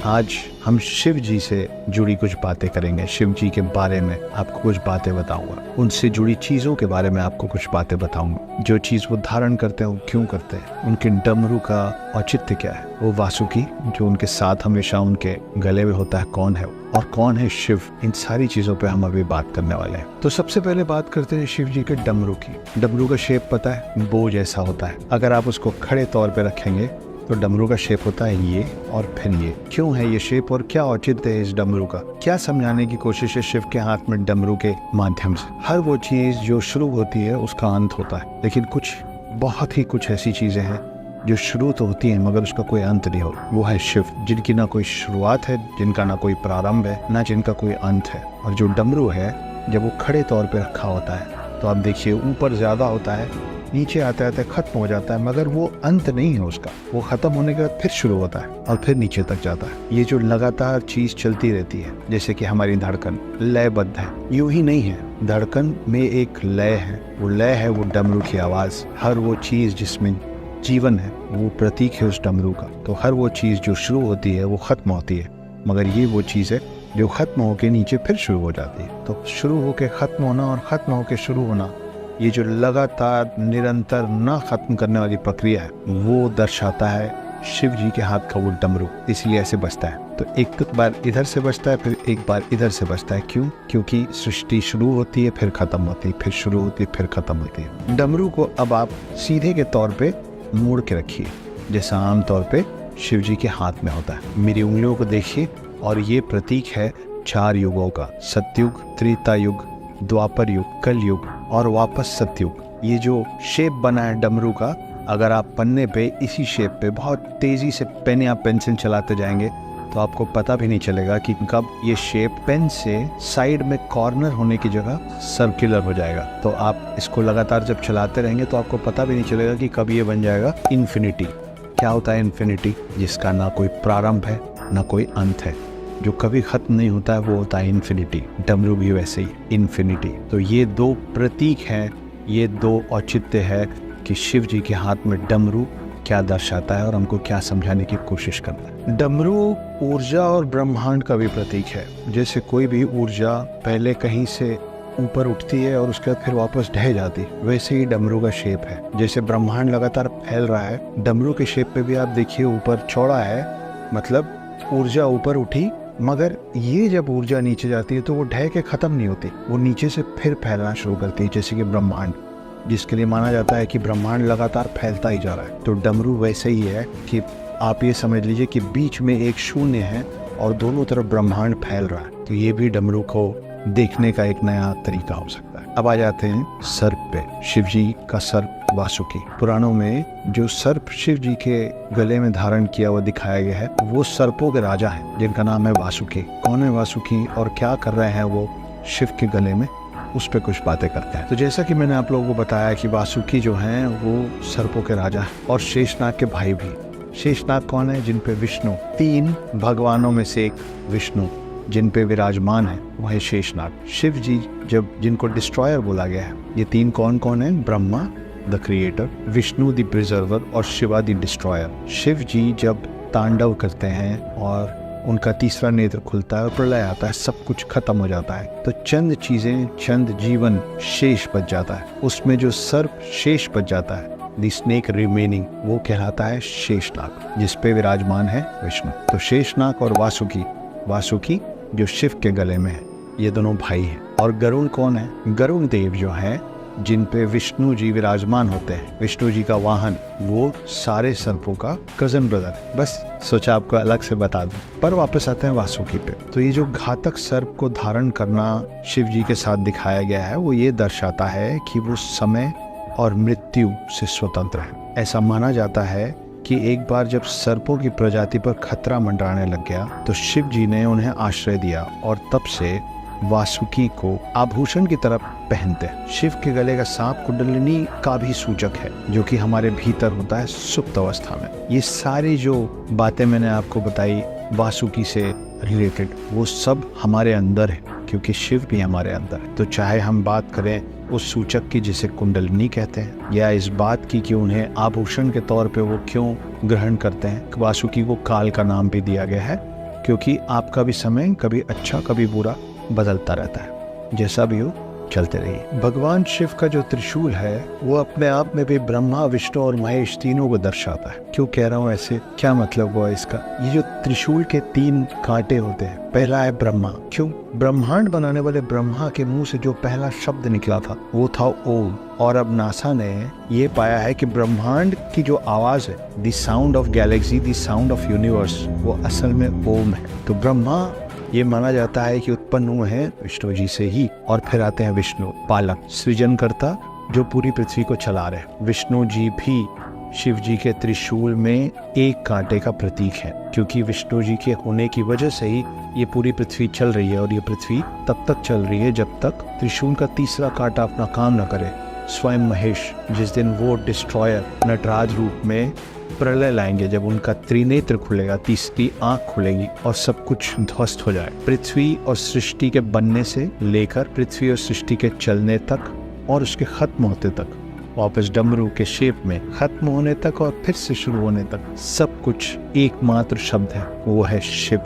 आज हम शिव जी से जुड़ी कुछ बातें करेंगे। शिव जी के बारे में आपको कुछ बातें बताऊंगा, उनसे जुड़ी चीजों के बारे में आपको कुछ बातें बताऊंगा। जो चीज वो धारण करते हैं वो क्यों करते हैं, उनके डमरू का औचित्य क्या है, वो वासुकी जो उनके साथ हमेशा उनके गले में होता है कौन है और कौन है शिव। इन सारी चीजों पे हम अभी बात करने वाले हैं। तो सबसे पहले बात करते हैं शिव जी के डमरू की। डमरू का शेप पता है, बो जैसा होता है। अगर आप उसको खड़े तौर पे रखेंगे तो डमरू का शेप होता है ये और फिर ये। क्यों है ये शेप और क्या औचित्य है इस डमरू का, क्या समझाने की कोशिश है शिव के हाथ में डमरू के माध्यम से। हर वो चीज जो शुरू होती है उसका अंत होता है, लेकिन कुछ ऐसी चीजें हैं जो शुरू तो होती है मगर उसका कोई अंत नहीं होता। वो है शिव, जिनकी ना कोई शुरुआत है, जिनका ना कोई प्रारंभ है, ना जिनका कोई अंत है। और जो डमरू है जब वो खड़े तौर पे रखा होता है तो आप देखिए ऊपर ज्यादा होता है, नीचे आते आते खत्म हो जाता है, मगर वो अंत नहीं है उसका। वो खत्म होने के बाद फिर शुरू होता है और फिर नीचे तक जाता है। ये जो लगातार चीज चलती रहती है, जैसे कि हमारी धड़कन लयबद्ध है, यूं ही नहीं है। धड़कन में एक लय है, वो लय है वो डमरू की आवाज। हर वो चीज जिसमें जीवन है वो प्रतीक है उस डमरू का। तो हर वो चीज जो शुरू होती है वो खत्म होती है, मगर ये वो चीज है जो खत्म होके नीचे फिर शुरू हो जाती है। तो शुरू होके खत्म होना और खत्म होके शुरू होना, ये जो लगातार निरंतर न खत्म करने वाली प्रक्रिया है, वो दर्शाता है शिव जी के हाथ का वो डमरू। इसलिए ऐसे बजता है। तो एक बार इधर से बजता है, फिर एक बार इधर से बजता है। क्यों? क्योंकि सृष्टि शुरू होती है फिर खत्म होती है, फिर शुरू होती है फिर खत्म होती है। डमरू को अब आप सीधे के तौर पे मोड़ के रखिए, जैसा आम तौर पे शिव जी के हाथ में होता है। मेरी उंगलियों को देखिए और ये प्रतीक है 4 युगों का, सतयुग, त्रेता युग, द्वापर युग, कल युग और वापस सतयुग। ये जो शेप बना है डमरू का, अगर आप पन्ने पे इसी शेप पे बहुत तेजी से पेन या पेंसिल चलाते जाएंगे तो आपको पता भी नहीं चलेगा कि कब ये शेप पेन से साइड में कॉर्नर होने की जगह सर्कुलर हो जाएगा। तो आप इसको लगातार जब चलाते रहेंगे तो आपको पता भी नहीं चलेगा कि कब ये बन जाएगा इन्फिनिटी। क्या होता है इन्फिनिटी? जिसका ना कोई प्रारंभ है ना कोई अंत है, जो कभी खत्म नहीं होता है, वो होता है इन्फिनिटी। डमरू भी वैसे ही इन्फिनिटी। तो ये 2 प्रतीक हैं, ये 2 औचित्य है कि शिव जी के हाथ में डमरू क्या दर्शाता है और हमको क्या समझाने की कोशिश करता है। डमरू ऊर्जा और ब्रह्मांड का भी प्रतीक है। जैसे कोई भी ऊर्जा पहले कहीं से ऊपर उठती है और उसके बाद फिर वापस ढह जाती है, वैसे ही डमरू का शेप है। जैसे ब्रह्मांड लगातार फैल रहा है, डमरू के शेप पे भी आप देखिए ऊपर चौड़ा है, मतलब ऊर्जा ऊपर उठी, मगर ये जब ऊर्जा नीचे जाती है तो वो ढह के खत्म नहीं होती, वो नीचे से फिर फैलना शुरू करती है। जैसे कि ब्रह्मांड, जिसके लिए माना जाता है कि ब्रह्मांड लगातार फैलता ही जा रहा है, तो डमरू वैसे ही है कि आप ये समझ लीजिए कि बीच में एक शून्य है और दोनों तरफ ब्रह्मांड फैल रहा है। तो ये भी डमरू को देखने का एक नया तरीका हो सकता है। अब आ जाते हैं सर्प पे। शिव जी का सर्प वासुकी। पुराणों में जो सर्प शिव जी के गले में धारण किया हुआ दिखाया गया है, वो सर्पों के राजा हैं, जिनका नाम है वासुकी। कौन है वासुकी और क्या कर रहे हैं वो शिव के गले में, उस पर कुछ बातें करते हैं। तो जैसा कि मैंने आप लोगों को बताया कि वासुकी जो हैं वो सर्पों के राजा हैं और शेषनाग के भाई भी। शेषनाग कौन है? जिन पे विष्णु, 3 भगवानों में से एक विष्णु जिन पे विराजमान है, वो है शेषनाग। शिव जी जब, जिनको डिस्ट्रॉयर बोला गया है, ये 3 कौन कौन है? Brahma the creator, Vishnu the preserver और शिवा द डिस्ट्रॉयर। शिव जी जब तांडव करते हैं और उनका तीसरा नेत्र खुलता है और प्रलय आता है, सब कुछ खत्म हो जाता है, तो चंद चीजें, चंद जीवन शेष बच जाता है। उसमें जो सर्प शेष बच जाता है, द स्नेक रिमेनिंग, वो कहलाता है शेषनाग, जिसपे विराजमान है विष्णु। तो शेषनाग और वासुकी जो शिव के गले में है, ये दोनों भाई हैं। और गरुण कौन है? गरुण देव जो है, जिन पे विष्णु जी विराजमान होते हैं, विष्णु जी का वाहन, वो सारे सर्पों का कजन ब्रदर है। बस सोचा आपको अलग से बता दूं। पर वापस आते हैं वासुकी पे। तो ये जो घातक सर्प को धारण करना शिव जी के साथ दिखाया गया है, वो ये दर्शाता है कि वो समय और मृत्यु से स्वतंत्र है। ऐसा माना जाता है कि एक बार जब सर्पों की प्रजाति पर खतरा मंडराने लग गया तो शिव जी ने उन्हें आश्रय दिया और तब से वासुकी को आभूषण की तरफ पहनते हैं। शिव के गले का सांप कुंडलिनी का भी सूचक है, जो कि हमारे भीतर होता है सुप्त अवस्था में। ये सारी जो बातें मैंने आपको बताई वासुकी से रिलेटेड, वो सब हमारे अंदर है, क्योंकि शिव भी हमारे अंदर है। तो चाहे हम बात करें उस सूचक की जिसे कुंडलिनी कहते हैं, या इस बात की कि उन्हें आभूषण के तौर पे वो क्यों ग्रहण करते हैं। वासुकी को काल का नाम भी दिया गया है, क्योंकि आपका भी समय कभी अच्छा कभी बुरा बदलता रहता है। जैसा भी हो चलते रहिए। भगवान शिव का जो त्रिशूल है वो अपने आप में भी ब्रह्मा, विष्णु और महेश तीनों को दर्शाता है। क्यों कह रहा हूँ ऐसे, क्या मतलब हुआ इसका? ये जो त्रिशूल के 3 कांटे होते हैं, पहला है ब्रह्मा। क्यों? ब्रह्मांड बनाने वाले ब्रह्मा के मुंह से जो पहला शब्द निकला था वो था ओम। और अब नासा ने ये पाया है कि ब्रह्मांड की जो आवाज है, the sound of Galaxy, the sound of universe, वो असल में ओम है। तो ब्रह्मा ये माना जाता है कि उत्पन्न हुए हैं विष्णु जी से ही। और फिर आते हैं विष्णु, पालक, सृजनकर्ता, जो पूरी पृथ्वी को चला रहे। विष्णु जी भी शिव जी के त्रिशूल में एक कांटे का प्रतीक है, क्योंकि विष्णु जी के होने की वजह से ही ये पूरी पृथ्वी चल रही है। और ये पृथ्वी तब तक चल रही है जब तक त्रिशूल का तीसरा कांटा अपना काम न करे। स्वयं महेश जिस दिन वो डिस्ट्रॉयर नटराज रूप में प्रलय लाएंगे, जब उनका त्रिनेत्र खुलेगा, तीसरी आंख खुलेगी और सब कुछ ध्वस्त हो जाए। पृथ्वी और सृष्टि के बनने से लेकर पृथ्वी और सृष्टि के चलने तक और उसके खत्म होते तक, वापस डमरू के शेप में खत्म होने तक और फिर से शुरू होने तक, सब कुछ एकमात्र शब्द है, वो है शिव।